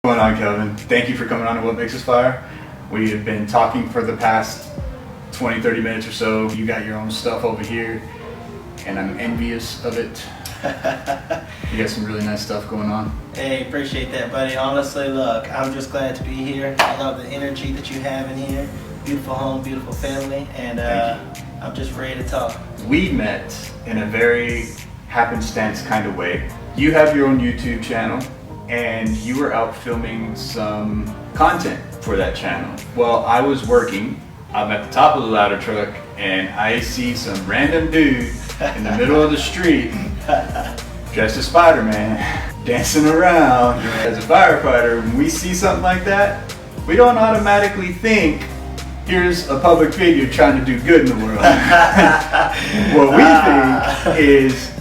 What's going on, Kelvin? Thank you for coming on to What Makes Us Fire. We have been talking for the past 20-30 minutes or so. You got your own stuff over here, and I'm envious of it. You got some really nice stuff going on. Hey, appreciate that, buddy. Honestly, look, I'm just glad to be here. I love the energy that you have in here. Beautiful home, beautiful family, and I'm just ready to talk. We met in a very happenstance kind of way. You have your own YouTube channel, and you were out filming some content for that channel. Well, I was working. I'm at the top of the ladder truck, and I see some random dude in the middle of the street dressed as Spider-Man, dancing around. As a firefighter, when we see something like that, we don't automatically think, here's a public figure trying to do good in the world. What we think is,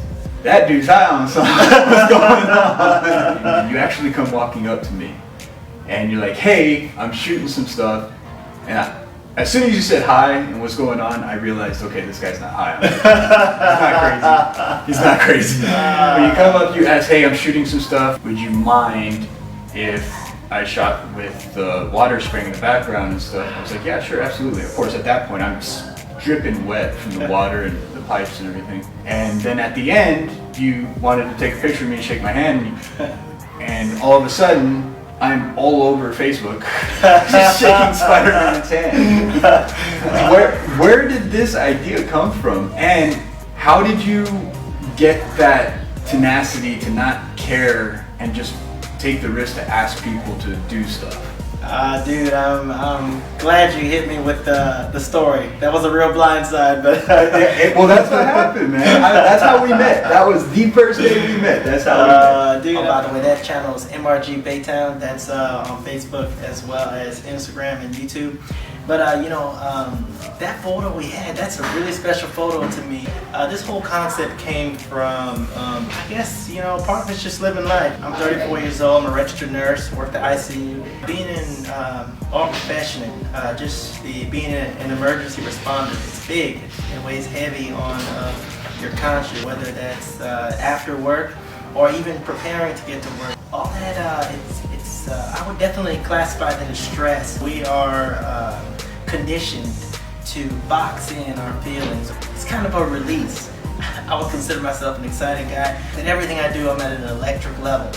that dude's high on something. What's going on? You actually come walking up to me, and you're like, hey, I'm shooting some stuff. And as soon as you said hi and what's going on, I realized, okay, this guy's not high. He's not crazy. When you come up, you ask, hey, I'm shooting some stuff. Would you mind if I shot with the water spraying in the background and stuff? I was like, yeah, sure, absolutely. Of course, at that point, I'm dripping wet from the water and the pipes and everything. And then at the end, you wanted to take a picture of me and shake my hand. And all of a sudden, I'm all over Facebook, just shaking Spider-Man's hand. Where did this idea come from? And how did you get that tenacity to not care and just take the risk to ask people to do stuff? Dude, I'm glad you hit me with the story. That was a real blindside, but well, that's what happened, man. That's how we met. That was the first day we met. That's how we met. Dude, by the way, that channel is MrgBaytown. That's on Facebook as well as Instagram and YouTube. But that photo we had, that's a really special photo to me. This whole concept came from, I guess, part of it's just living life. I'm 34 years old, I'm a registered nurse, work the ICU. Being in our profession, being an emergency responder, it's big. It weighs heavy on your conscience, whether that's after work or even preparing to get to work. All that, I would definitely classify that as stress. We are conditioned to box in our feelings. It's kind of a release. I would consider myself an exciting guy. And everything I do, I'm at an electric level.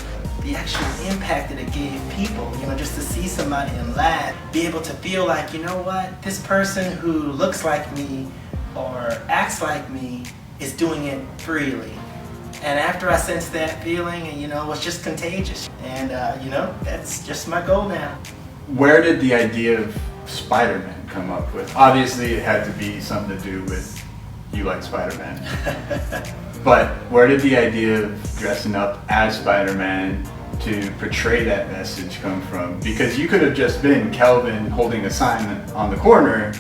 The actual impact that it gave people, just to see somebody and laugh, be able to feel like, you know what, this person who looks like me or acts like me is doing it freely. And after I sensed that feeling, and it was just contagious. And that's just my goal now. Where did the idea of Spider-Man come up with? Obviously it had to be something to do with you like Spider-Man. But where did the idea of dressing up as Spider-Man to portray that message come from? Because you could have just been Kelvin holding a sign on the corner,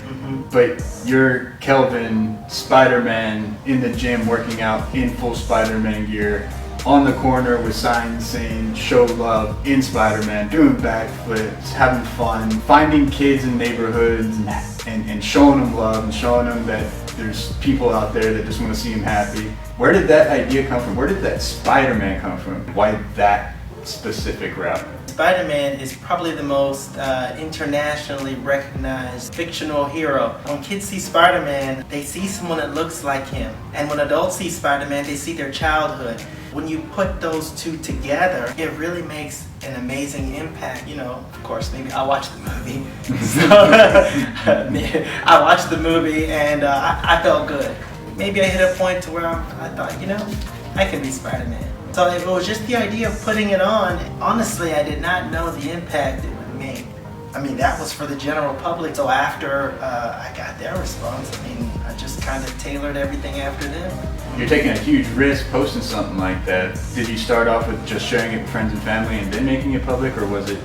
but you're Kelvin, Spider-Man, in the gym working out in full Spider-Man gear, on the corner with signs saying show love in Spider-Man, doing backflips, having fun, finding kids in neighborhoods and showing them love and showing them that there's people out there that just want to see them happy. Where did that idea come from? Where did that Spider-Man come from? Why that specific route? Spider-Man is probably the most internationally recognized fictional hero. When kids see Spider-Man, they see someone that looks like him. And when adults see Spider-Man, they see their childhood. When you put those two together, it really makes an amazing impact. Of course, maybe I watched the movie. I watched the movie and I felt good. Maybe I hit a point to where I thought, I can be Spider-Man. So if it was just the idea of putting it on, honestly, I did not know the impact it would make. I mean, that was for the general public. So after I got their response, I just kind of tailored everything after them. You're taking a huge risk posting something like that. Did you start off with just sharing it with friends and family and then making it public, or was it,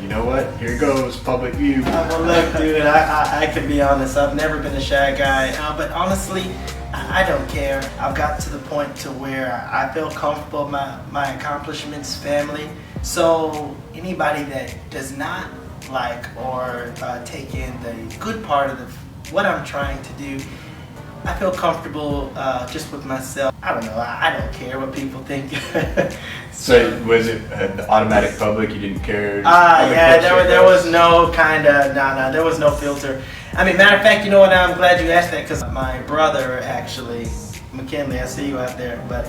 here goes, public view? Well, look, dude, I can be honest. I've never been a shy guy, but honestly, I don't care. I've got to the point to where I feel comfortable with my accomplishments, family. So anybody that does not like or take in the good part of what I'm trying to do, I feel comfortable just with myself. I don't know. I don't care what people think. So was it an automatic public? You didn't care? Yeah, there was no kind of, there was no filter. I mean, matter of fact, you know what, I'm glad you asked that, because my brother actually, McKinley, I see you out there, but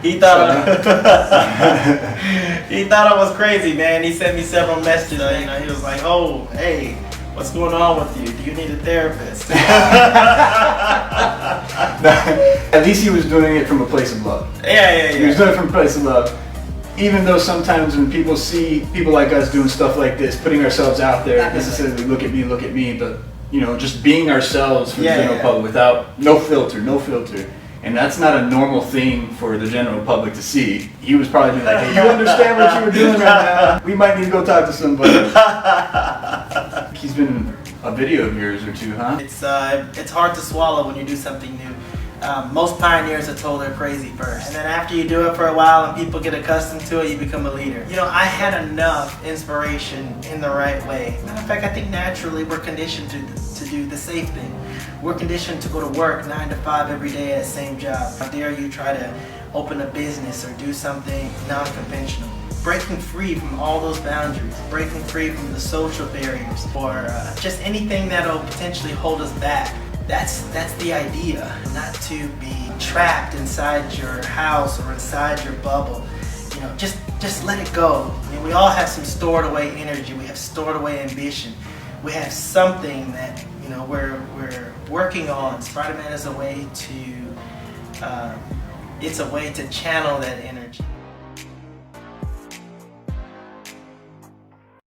he thought he thought I was crazy, man. He sent me several messages, you know, he was like, oh, hey, what's going on with you? Do you need a therapist? At least he was doing it from a place of love. Yeah. He was doing it from a place of love. Even though sometimes when people see people like us doing stuff like this, putting ourselves out there, necessarily look at me, but you know, just being ourselves for the general public without no filter. And that's not a normal thing for the general public to see. He was probably like, hey, you understand what you were doing right now? We might need to go talk to somebody. He's been a video of yours or two, huh? It's hard to swallow when you do something new. Most pioneers are told they're crazy first, and then after you do it for a while and people get accustomed to it, you become a leader. You know, I had enough inspiration in the right way. Matter of fact, I think naturally we're conditioned to do the safe thing. We're conditioned to go to work 9 to 5 every day at the same job. How dare you try to open a business or do something non-conventional? Breaking free from all those boundaries, breaking free from the social barriers, or just anything that'll potentially hold us back. That's the idea, not to be trapped inside your house or inside your bubble. You know, just let it go. I mean, we all have some stored away energy. We have stored away ambition. We have something that, you know, we're working on. Spider-Man is a way to, it's a way to channel that energy.